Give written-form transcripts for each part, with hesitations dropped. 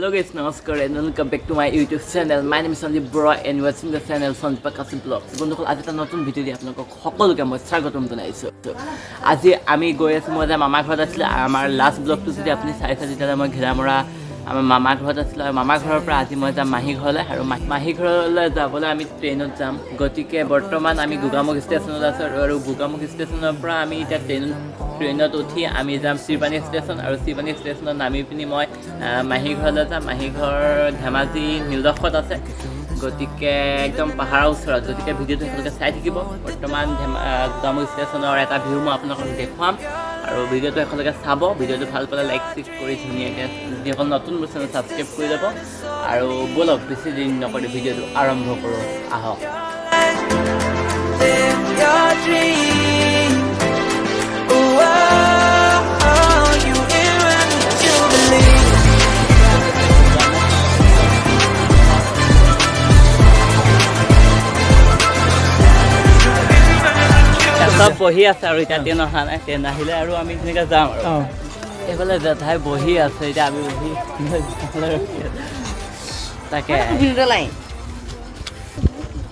Hello guys, namaskar and welcome back to my YouTube channel. My name is Sandeep Bro and you are watching the channel Silapathar Assam vlogs. বন্ধুসকল আজি এটা নতুন video দি আপোনালোকক সকলোকে মই স্বাগতম জনাইছো। আজি আমি গৈ আছো মই মামা ঘৰত আছিল আমাৰ লাষ্ট ব্লগটো যদি আপুনি চাইছে তেতিয়া মই ঘেৰামৰা আমাৰ মামা ঘৰত আছিল আৰু মামা ঘৰৰ পৰা আজি মই যাম মাহী ঘৰলৈ আৰু মাহী ঘৰলৈ যাবলৈ আমি ট্ৰেইনত যাম। গতিকে বৰ্তমান আমি গুগামুখ ষ্টেচনত আছো আৰু গুগামুখ ষ্টেচনৰ পৰা আমি এতিয়া ট্ৰেইনত উঠি আমি যাম শ্ৰীপানী ষ্টেচন আৰু শ্ৰীপানী ষ্টেচনত নামি পিনি মই মাহী ঘৰলৈ যাম। মাহী ঘৰ ধেমাজি নীলদখত আছে, গতিকে একদম পাহাৰৰ ওচৰত। গতিকে ভিডিঅ'টো আপোনালোকে চাই থাকিব। বৰ্তমান গুগামুখ ষ্টেচনৰ এটা ভিউ মই আপোনালোকক দেখুৱাম আৰু ভিডিঅ'টো একেলগে চাব। ভিডিঅ'টো ভাল পালে লাইক কৰি ধুনীয়াকৈ যিসকল নতুন চেনেল ছাবস্ক্ৰাইব কৰি যাব আৰু ব'লক বেছি দিন নকৰি ভিডিঅ'টো আৰম্ভ কৰোঁ, আহক। চব বহি আছে আৰু এতিয়া ট্ৰেইন অহা নাই। ট্ৰেইন আহিলে আৰু আমি তেনেকৈ যাম আৰু এইফালে জেঠাই বহি আছে, এতিয়া আমি বহি তাকে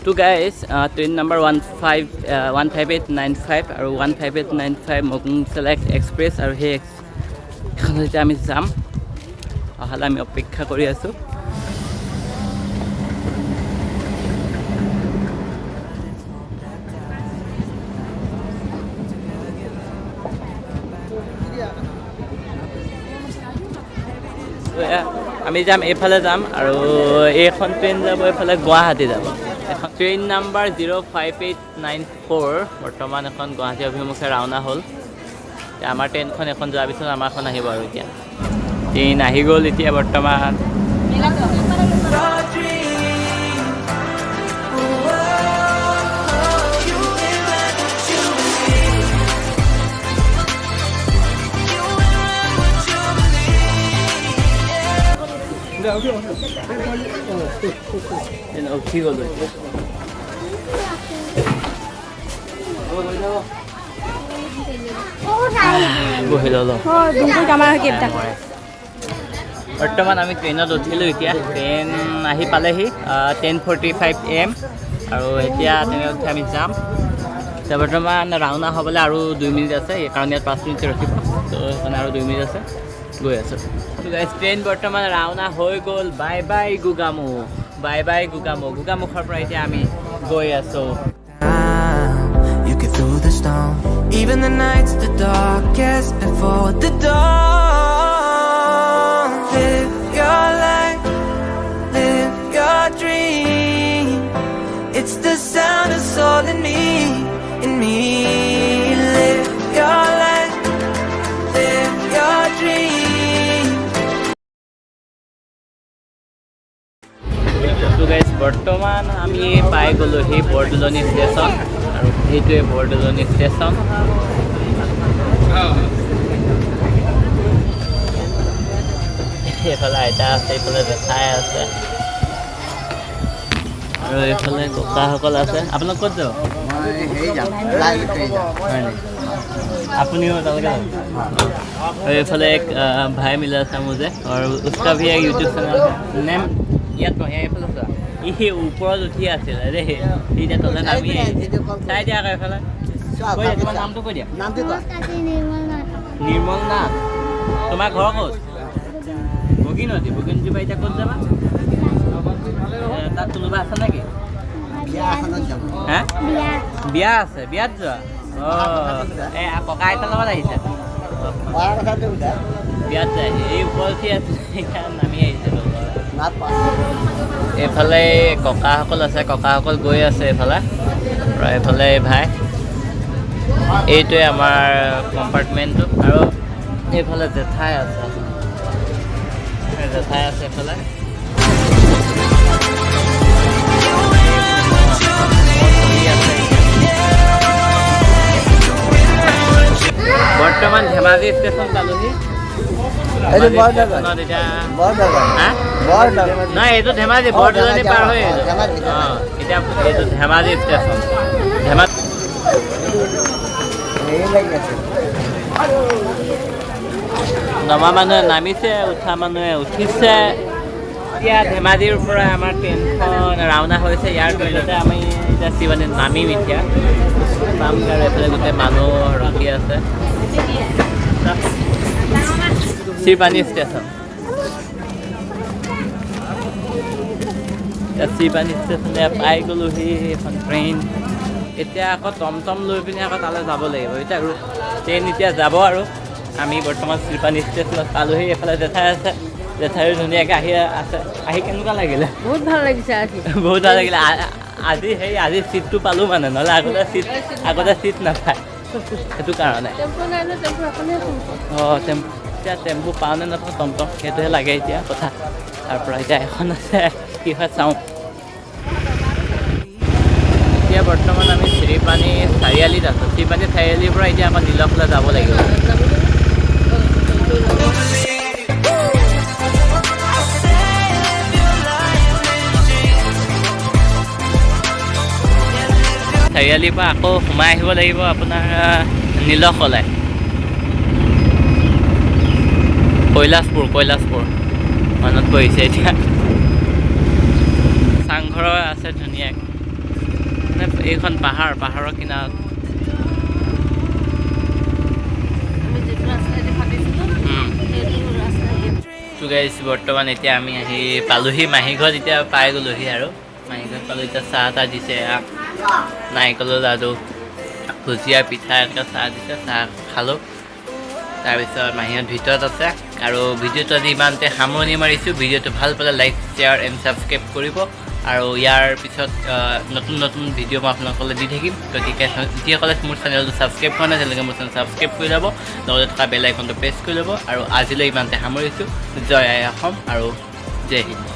টু গাইজ ট্ৰেইন নাম্বাৰ 15895 আৰু 15895 মকুংচলা এক্সপ্ৰেছ আৰু সেই এইখনত এতিয়া আমি যাম। অহালৈ আমি অপেক্ষা কৰি আছোঁ। আমি যাম এইফালে যাম আৰু এইখন ট্ৰেইন যাব এইফালে গুৱাহাটী যাব। এখন ট্ৰেইন নাম্বাৰ 05894 বৰ্তমান এখন গুৱাহাটী অভিমুখে ৰাওনা হ'ল। এতিয়া আমাৰ ট্ৰেইনখন এখন যোৱাৰ পিছত আমাৰখন আহিব আৰু এতিয়া ট্ৰেইন আহি গ'ল। এতিয়া বৰ্তমান উঠি গ'লো। বহি ল'লো। বৰ্তমান আমি ট্ৰেইনত উঠিলোঁ। এতিয়া ট্ৰেইন আহি পালেহি 10:45 AM আৰু এতিয়া ট্ৰেইনত উঠি আমি যাম। এতিয়া বৰ্তমান ৰাওনা হ'বলৈ আৰু 2 মিনিট আছে, কাৰণ ইয়াত 5 মিনিট ৰখিব, ত' সেইকাৰণে আৰু 2 মিনিট আছে। গৈ আছোঁ। ট্ৰেইন বৰ্তমান ৰাওনা হৈ গ'ল। Bye bye গুগামুখ, bye bye গুগামুখ। গুগামুখৰ পৰা এতিয়া আমি গৈ আছোঁ। Even the nights the darkest before the dawn. Live your life, live your dream. It's the sound of soul in me, in me. Live your life, live your dream. So guys, বৰ্তমান আমি পাই গ'লোঁ সেই Bordoloni station আৰু সেইটোৱে Bordoloni station. এইফালে আইতা আছে, এইফালে জেঠাই আছে আৰু এইফালে ককাসকল আছে। আপোনালোক ক'ত যাব? আপুনিও তালৈকে যাব? और এইফালে এক ভাই মিলা আছে मुझे और उसका भी एक यूट्यूब चैनल है। नेम ইয়াত নহয়, এইফালে চোৱা, ই ওপৰত উঠি আছিল ৰে, এতিয়া তলে নামি চাই দিয়া আকৌ এইফালে। কৈ দিয়া তোমাৰ নামটো, কৈ দিয়া নামটো। কোৱা। নিৰ্মল নাথ। তোমাৰ ঘৰ ক'ত? বগীনদী। বগীনদীৰ পৰা এতিয়া ক'ত যাবা? তাত কোনোবা আছে নেকি? হা বিয়া আছে, বিয়াত যোৱা? অঁ, এই ককা আইতাৰ লগত আহিছে বিয়াত যায়। এই ওপৰত উঠি আছে, সেইকাৰণে নামি আহিছে। এইফালে ককাসকল আছে, ককাসকল গৈ আছে এইফালে আৰু এইফালে ভাই। এইটোৱে আমাৰ কম্পাৰ্টমেণ্টটো আৰু এইফালে জেঠাই আছে, জেঠাই আছে এইফালে। বৰ্তমান ধেমাজি ষ্টেচন পালোহি। নাই, এইটো ধেমাজি বৰদলনি পাৰ হৈ এতিয়া এইটো ধেমাজি ষ্টেচন। ধেমাজি নমা মানুহে নামিছে, উঠা মানুহে উঠিছে। এতিয়া ধেমাজিৰ পৰা আমাৰ ট্ৰেইনখন ৰাওনা হৈছে ইয়াৰ তলতে আমি এতিয়া শিৱানীত নামিম এতিয়া নামগৈ আৰু এইফালে গোটেই মানুহ ৰখি আছে শিৱানী ষ্টেচন শিৱানী ষ্টেচনে পাই গ'লোহি এখন ট্ৰেইন এতিয়া আকৌ টমটম লৈ পিনে আকৌ তালৈ যাব লাগিব এতিয়া আৰু ট্ৰেইন এতিয়া যাব আৰু আমি বৰ্তমান শিৱানী ষ্টেচনত পালোহি এইফালে জেঠাই আছে জেঠাইও ধুনীয়াকৈ আহি আছে আহি কেনেকুৱা লাগিলে বহুত ভাল লাগিছে আজি বহুত ভাল লাগিলে আজি আজি ছিটটো পালোঁ মানে নহ'লে আগতে ছিট নাপায় সেইটো কাৰণে অঁ এতিয়া টেম্পু পাওঁ নে নাপাওঁ টমটম সেইটোহে লাগে এতিয়া কথা তাৰপৰা এতিয়া এখন আছে কি হয় চাওঁ এতিয়া বৰ্তমান আমি শ্ৰীপানী চাৰিআলিত আছোঁ শ্ৰীপানী চাৰিআলিৰ পৰা এতিয়া আমাৰ নীলফালে যাব লাগিব চাৰিআলিৰ পৰা আকৌ সোমাই আহিব লাগিব আপোনাৰ নীলফালে কৈলাশপুৰ মনত পৰিছে এতিয়া চাংঘৰ আছে ধুনীয়াকৈ মানে এইখন পাহাৰৰ কিনাৰত গাইছ বৰ্তমান এতিয়া আমি আহি পালোহি মাহীঘৰত এতিয়া পাই গ'লোহি আৰু মাহীঘৰত পালোঁ এতিয়া চাহ তাহ দিছে নাৰিকলৰ লাডু ভুজিয়া পিঠা এনেকৈ চাহ দিছে চাহ খালোঁ তাৰপিছত মাহীহঁত ভিতৰত আছে আৰু ভিডিঅ'টো আজি ইমানতে সামৰণি মাৰিছোঁ ভিডিঅ'টো ভাল পালে লাইক শ্বেয়াৰ এণ্ড ছাবস্ক্ৰাইব কৰিব আৰু ইয়াৰ পিছত নতুন ভিডিঅ' মই আপোনালোকলৈ দি থাকিম গতিকে যিসকলে মোৰ চেনেলটো ছাবস্ক্ৰাইব কৰা নাই তেওঁলোকে মোৰ চেনেল ছাবস্ক্ৰাইব কৰি ল'ব লগতে থকা বেল আইকনটো প্ৰেছ কৰি ল'ব আৰু আজিলৈ ইমানতে সামৰিছোঁ জয় আই অসম আৰু জয় হিন্দ